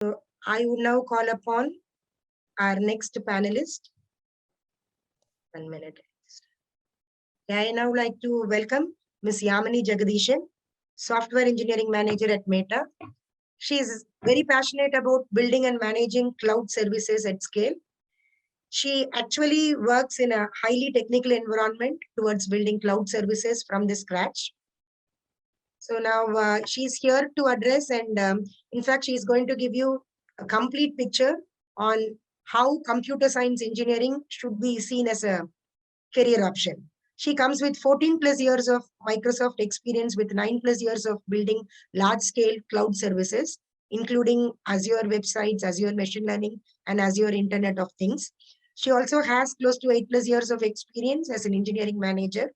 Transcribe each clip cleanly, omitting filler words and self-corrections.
I would now call upon our next panelist. 1 minute. I now like to welcome Ms. Yamini Jagadeesan, Software Engineering Manager at Meta. She is very passionate about building and managing cloud services at scale. She actually works in a highly technical environment towards building cloud services from the scratch. So now she's here to address, and in fact, she's going to give you a complete picture on how computer science engineering should be seen as a career option. She comes with 14 plus years of Microsoft experience with 9 plus years of building large scale cloud services, including Azure websites, Azure machine learning, and Azure Internet of Things. She also has close to 8 plus years of experience as an engineering manager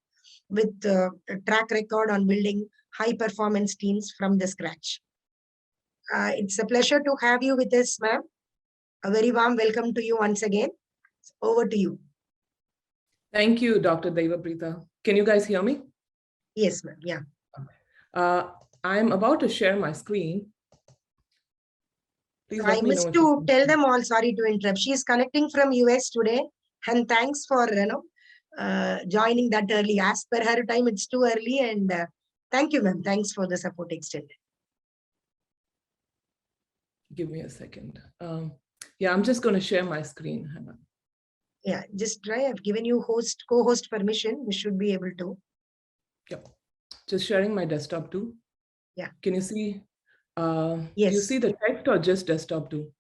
with a track record on building high performance teams from the scratch. It's a pleasure to have you with us, ma'am. A very warm welcome to you once again. Over to you. Thank you, Dr. Devaprita. Can you guys hear me? Yes, ma'am. Yeah. I'm about to share my screen. Please I missed to tell them all, sorry to interrupt. She is connecting from US today, and thanks for joining that early. As per her time, it's too early, and thank you, ma'am. Thanks for the support extended. Give me a second. Yeah, I'm just going to share my screen. Hang on. Yeah, just try. I've given you co-host permission. We should be able to. Yep. Just sharing my desktop too. Yeah. Can you see? Yes. Do you see the text or just desktop too?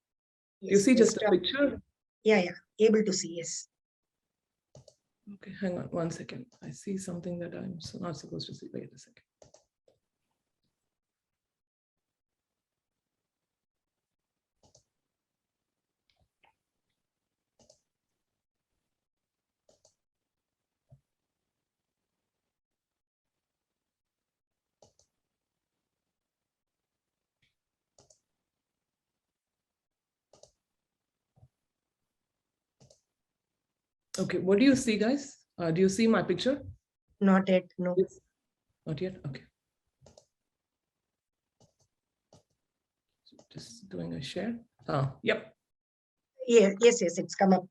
Yes, do you see desktop. Just a picture? Yeah. Able to see, yes. Okay, hang on 1 second. I see something that I'm not supposed to see. Wait a second. Okay, what do you see, guys? Do you see my picture? Not yet, no. Yes. Not yet, okay. Just doing a share. Yep. Yeah, yes, it's come up.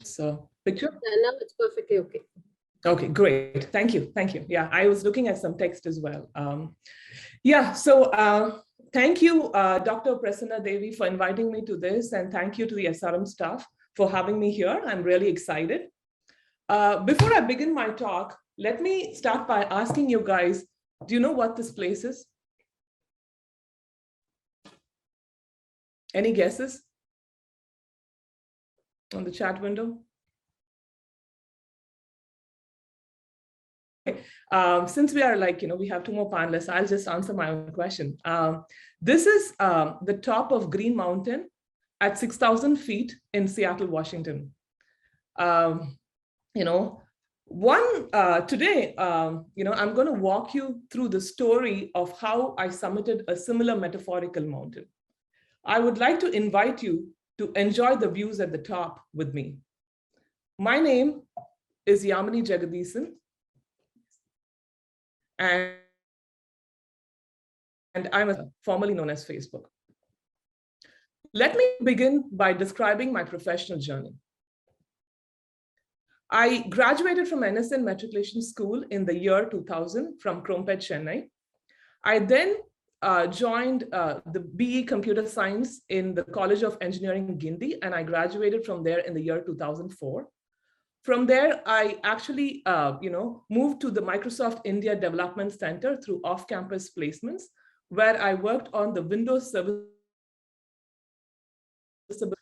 So, picture? Now it's perfectly okay. Okay, great. Thank you. Yeah, I was looking at some text as well. Yeah, so thank you, Dr. Prasanna Devi, for inviting me to this, and thank you to the SRM staff for having me here. I'm really excited. Before I begin my talk, let me start by asking you guys, do you know what this place is? Any guesses on the chat window? Since we are we have 2 more panelists, I'll just answer my own question. This is the top of Green Mountain at 6,000 feet in Seattle, Washington. Today, I'm going to walk you through the story of how I summited a similar metaphorical mountain. I would like to invite you to enjoy the views at the top with me. My name is Yamini Jagadeesan, and I'm formerly known as Facebook. Let me begin by describing my professional journey. I graduated from NSN Matriculation School in the year 2000 from Krompet, Chennai. I then joined the BE Computer Science in the College of Engineering, Guindy, and I graduated from there in the year 2004. From there, I actually moved to the Microsoft India Development Center through off-campus placements, where I worked on the Windows Service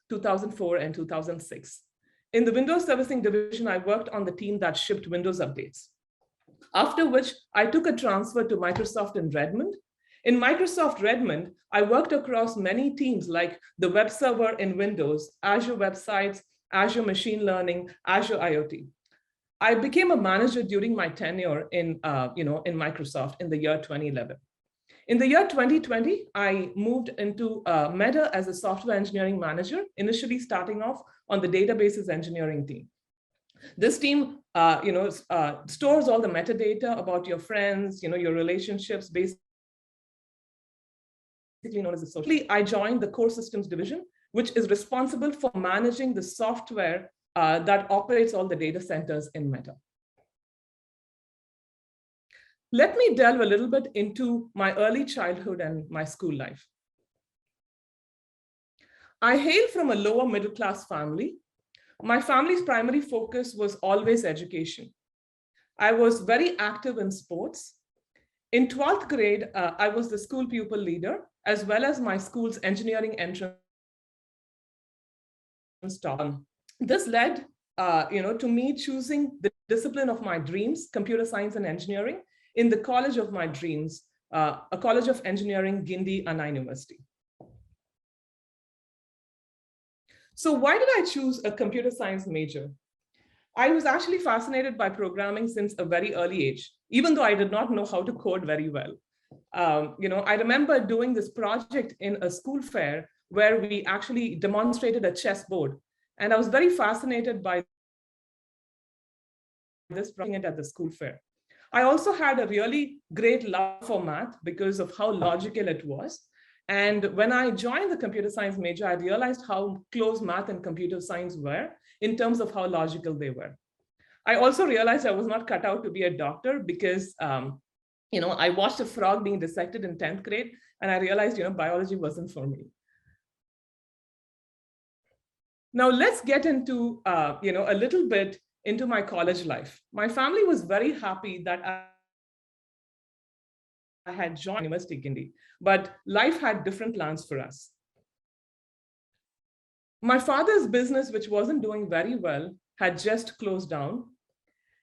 2004 and 2006. In the Windows Servicing division, I worked on the team that shipped Windows updates. After which, I took a transfer to Microsoft in Redmond. In Microsoft Redmond, I worked across many teams like the web server in Windows, Azure Websites, Azure Machine Learning, Azure IoT. I became a manager during my tenure in Microsoft in the year 2011. In the year 2020, I moved into Meta as a software engineering manager, initially starting off on the databases engineering team. This team, stores all the metadata about your friends, your relationships based known as the social. I joined the core systems division, which is responsible for managing the software that operates all the data centers in Meta. Let me delve a little bit into my early childhood and my school life. I hail from a lower middle class family. My family's primary focus was always education. I was very active in sports. In 12th grade, I was the school pupil leader, as well as my school's engineering entrance top. This led to me choosing the discipline of my dreams, computer science and engineering, in the college of my dreams, a College of Engineering, Guindy, Anna University. So why did I choose a computer science major? I was actually fascinated by programming since a very early age, even though I did not know how to code very well. I remember doing this project in a school fair where we actually demonstrated a chessboard. And I was very fascinated by this project at the school fair. I also had a really great love for math because of how logical it was. And when I joined the computer science major, I realized how close math and computer science were in terms of how logical they were. I also realized I was not cut out to be a doctor because I watched a frog being dissected in 10th grade, and I realized biology wasn't for me. Now let's get into a little bit into my college life. My family was very happy that I had joined University Guindy, but life had different plans for us. My father's business, which wasn't doing very well, had just closed down.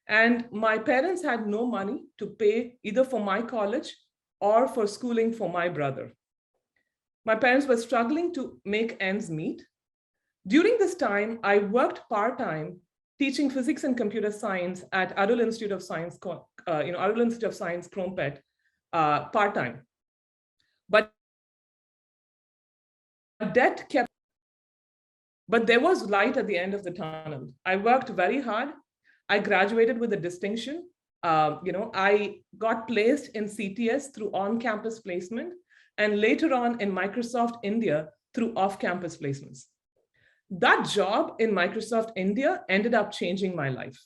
And my parents had no money to pay either for my college or for schooling for my brother. My parents were struggling to make ends meet. During this time, I worked part-time teaching physics and computer science at Arul Institute of Science, Arul Institute of Science, Krompet, part-time. But debt kept, but there was light at the end of the tunnel. I worked very hard. I graduated with a distinction. I got placed in CTS through on-campus placement, and later on in Microsoft India through off-campus placements. That job in Microsoft India ended up changing my life.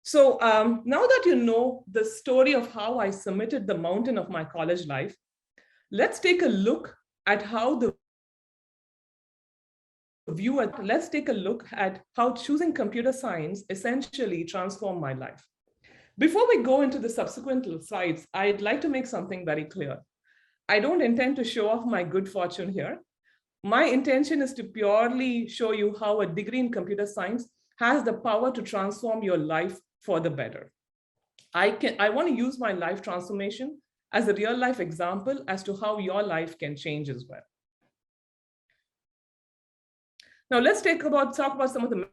So now that you know the story of how I summited the mountain of my college life, let's take a look at how choosing computer science essentially transformed my life. Before we go into the subsequent slides, I'd like to make something very clear. I don't intend to show off my good fortune here. My intention is to purely show you how a degree in computer science has the power to transform your life for the better. I want to use my life transformation as a real life example as to how your life can change as well. Now let's talk about some of the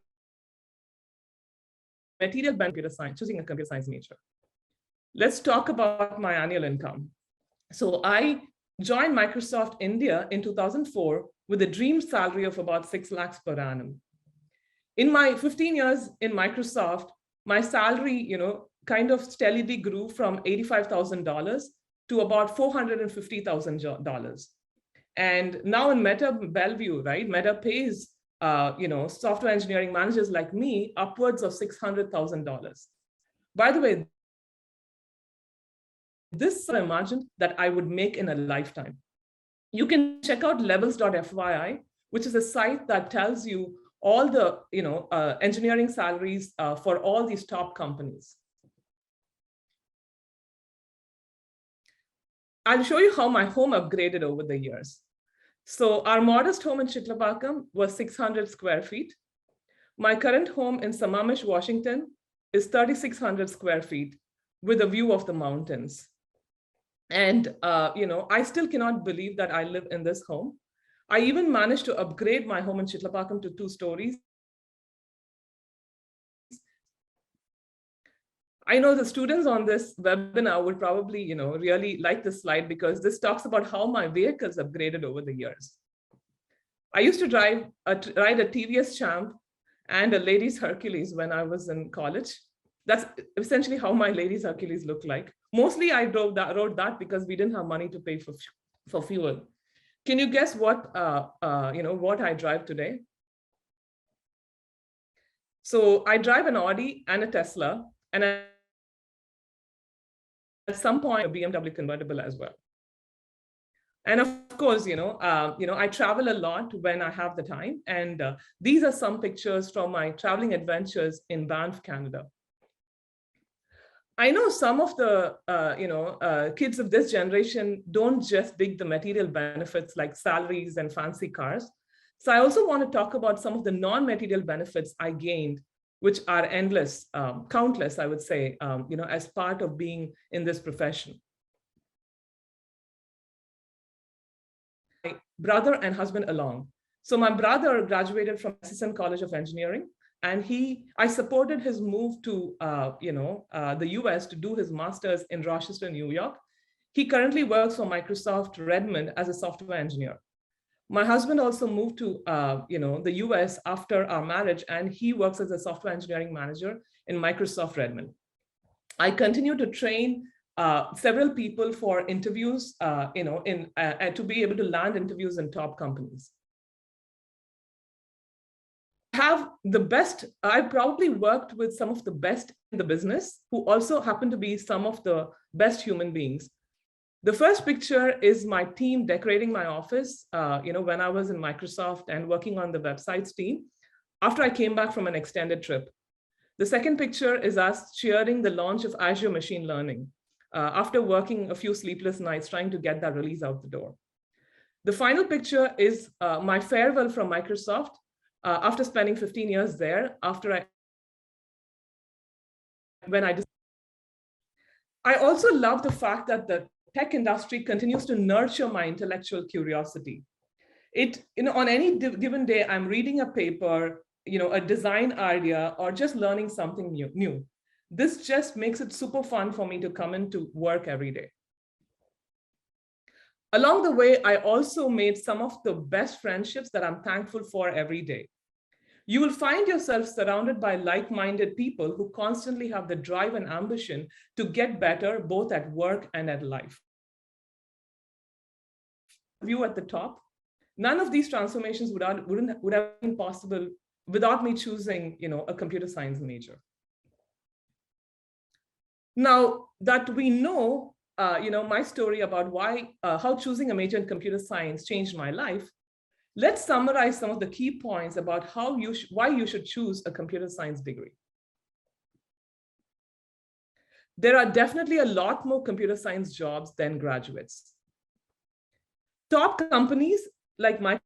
material benefits of choosing a computer science major. Let's talk about my annual income. So I joined Microsoft India in 2004 with a dream salary of about 6 lakhs per annum. In my 15 years in Microsoft, my salary, kind of steadily grew from $85,000 to about $450,000. And now in Meta Bellevue, right, Meta pays software engineering managers like me upwards of $600,000. By the way, this I imagined that I would make in a lifetime. You can check out levels.fyi, which is a site that tells you all the engineering salaries for all these top companies. I'll show you how my home upgraded over the years. So our modest home in Chitlapakam was 600 square feet. My current home in Sammamish, Washington is 3,600 square feet with a view of the mountains. And I still cannot believe that I live in this home. I even managed to upgrade my home in Chitlapakam to 2 stories. I know the students on this webinar would probably, really like this slide because this talks about how my vehicles upgraded over the years. I used to ride a TVS Champ and a Ladies Hercules when I was in college. That's essentially how my Ladies Hercules look like. Mostly I wrote that because we didn't have money to pay for fuel. Can you guess what what I drive today? So I drive an Audi and a Tesla, and at some point a BMW convertible as well. And of course, I travel a lot when I have the time. And these are some pictures from my traveling adventures in Banff, Canada. I know some of the kids of this generation don't just dig the material benefits like salaries and fancy cars. So I also want to talk about some of the non-material benefits I gained, which are endless, countless, I would say, as part of being in this profession. My brother and husband along. So my brother graduated from Assistant College of Engineering, and I supported his move to the US to do his master's in Rochester, New York. He currently works for Microsoft Redmond as a software engineer. My husband also moved to the US after our marriage, and he works as a software engineering manager in Microsoft Redmond. I continue to train several people for interviews, to be able to land interviews in top companies. I've probably worked with some of the best in the business who also happen to be some of the best human beings. The first picture is my team decorating my office, when I was in Microsoft and working on the websites team after I came back from an extended trip. The second picture is us cheering the launch of Azure Machine Learning after working a few sleepless nights trying to get that release out the door. The final picture is my farewell from Microsoft after spending 15 years there. I also love the fact that the tech industry continues to nurture my intellectual curiosity. On any given day, I'm reading a paper, a design idea, or just learning something new. This just makes it super fun for me to come into work every day. Along the way, I also made some of the best friendships that I'm thankful for every day. You will find yourself surrounded by like-minded people who constantly have the drive and ambition to get better, both at work and at life. View at the top, none of these transformations would have been possible without me choosing, a computer science major. Now that we know, my story about how choosing a major in computer science changed my life, let's summarize some of the key points about why you should choose a computer science degree. There are definitely a lot more computer science jobs than graduates. Top companies like Microsoft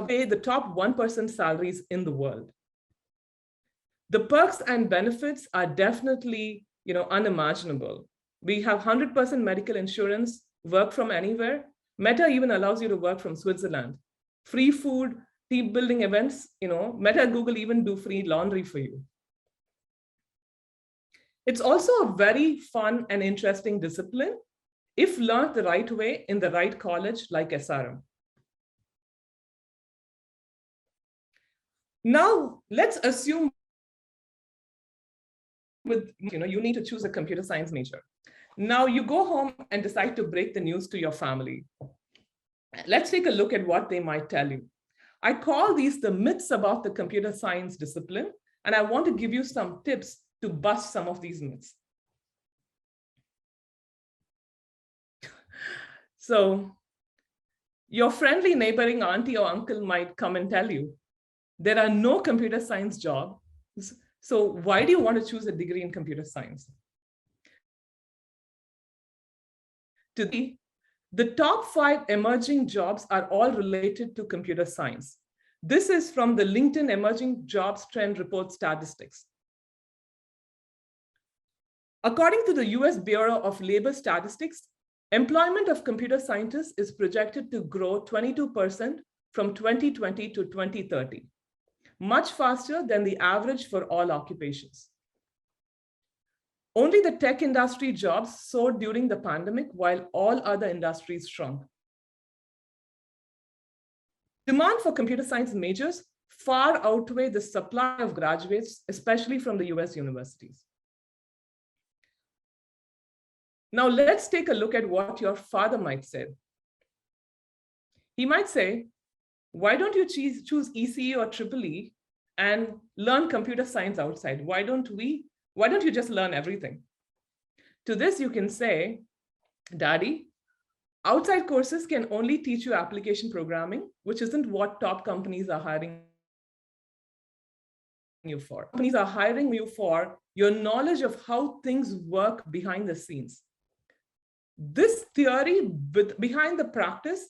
pay the top 1% salaries in the world. The perks and benefits are definitely, unimaginable. We have 100% medical insurance, work from anywhere. Meta even allows you to work from Switzerland. Free food, team building events, Meta and Google even do free laundry for you. It's also a very fun and interesting discipline if learned the right way in the right college like SRM. Now, let's assume you need to choose a computer science major. Now you go home and decide to break the news to your family. Let's take a look at what they might tell you. I call these the myths about the computer science discipline, and I want to give you some tips to bust some of these myths. So your friendly neighboring auntie or uncle might come and tell you, there are no computer science jobs, so why do you want to choose a degree in computer science? The top 5 emerging jobs are all related to computer science. This is from the LinkedIn Emerging Jobs Trend Report statistics. According to the US Bureau of Labor Statistics, employment of computer scientists is projected to grow 22% from 2020 to 2030, much faster than the average for all occupations. Only the tech industry jobs soared during the pandemic, while all other industries shrunk. Demand for computer science majors far outweigh the supply of graduates, especially from the US universities. Now let's take a look at what your father might say. He might say, why don't you choose ECE or EEE and learn computer science outside? Why don't you just learn everything? To this, you can say, Daddy, outside courses can only teach you application programming, which isn't what top companies are hiring you for. Companies are hiring you for your knowledge of how things work behind the scenes. This theory behind the practice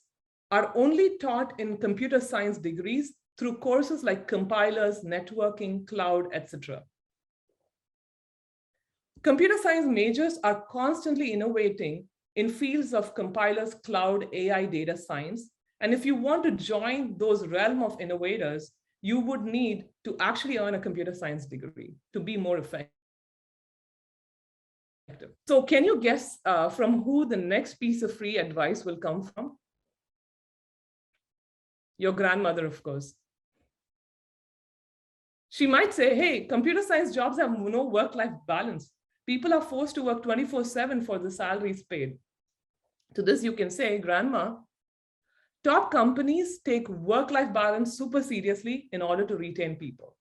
are only taught in computer science degrees through courses like compilers, networking, cloud, etc. Computer science majors are constantly innovating in fields of compilers, cloud, AI, data science. And if you want to join those realm of innovators, you would need to actually earn a computer science degree to be more effective. So can you guess from who the next piece of free advice will come from? Your grandmother, of course. She might say, hey, computer science jobs have no work-life balance. People are forced to work 24/7 for the salaries paid. To this, you can say, Grandma, top companies take work-life balance super seriously in order to retain people.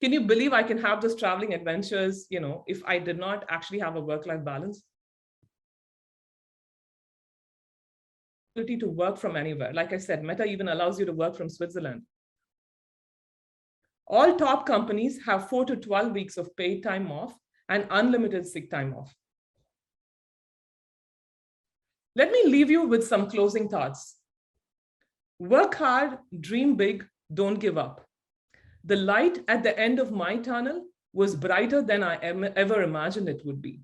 Can you believe I can have those traveling adventures, if I did not actually have a work-life balance? Ability to work from anywhere. Like I said, Meta even allows you to work from Switzerland. All top companies have 4 to 12 weeks of paid time off and unlimited sick time off. Let me leave you with some closing thoughts. Work hard, dream big, don't give up. The light at the end of my tunnel was brighter than I ever imagined it would be.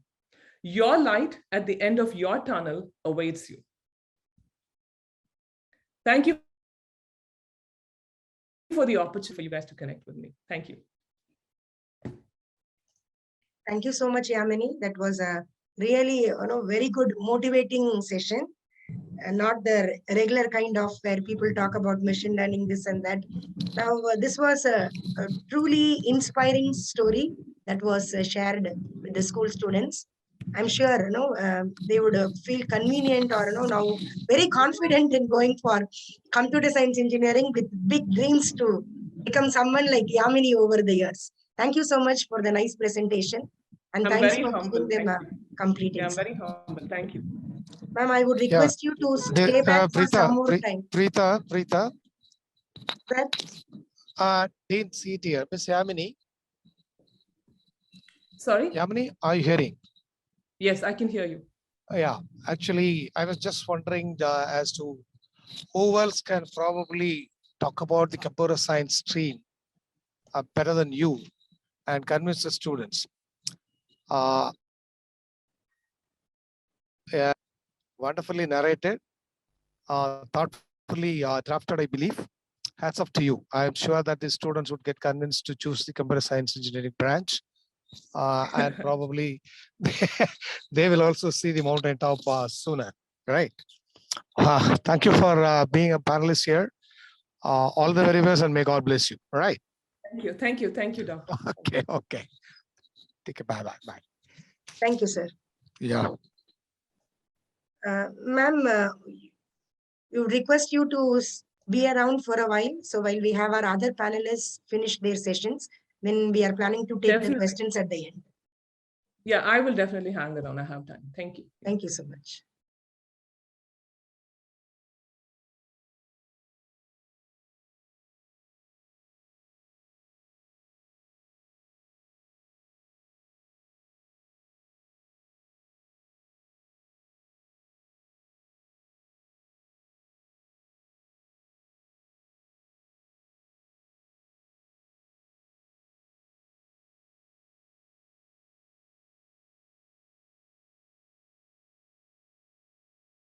Your light at the end of your tunnel awaits you. Thank you for the opportunity for you guys to connect with me. Thank you. Thank you so much, Yamini. That was a really very good motivating session. Not the regular kind of where people talk about machine learning, this and that. Now, this was a truly inspiring story that was shared with the school students. I'm sure they would feel convenient or now very confident in going for computer science engineering with big dreams to become someone like Yamini over the years. Thank you so much for the nice presentation. And thanks for giving them a complete insight. I'm very humble. Thank you. Ma'am, I would request you to stay back for some more time. Preetha. Sir? Didn't see it here. Miss Yamini. Sorry? Yamini, are you hearing? Yes, I can hear you. Yeah, actually, I was just wondering as to who else can probably talk about the computer science stream better than you and convince the students. Yeah, wonderfully narrated, thoughtfully drafted, I believe. Hats off to you. I am sure that the students would get convinced to choose the computer science engineering branch. And probably they will also see the mountaintop sooner, right? Thank you for being a panelist here. All the very best and may God bless you. All right. Thank you, Doctor. Okay. Take a bye. Thank you, sir. Yeah. Ma'am, we would request you to be around for a while. So while we have our other panelists finish their sessions, then we are planning to take the questions at the end. Yeah, I will definitely hang around. I have time. Thank you. Thank you so much.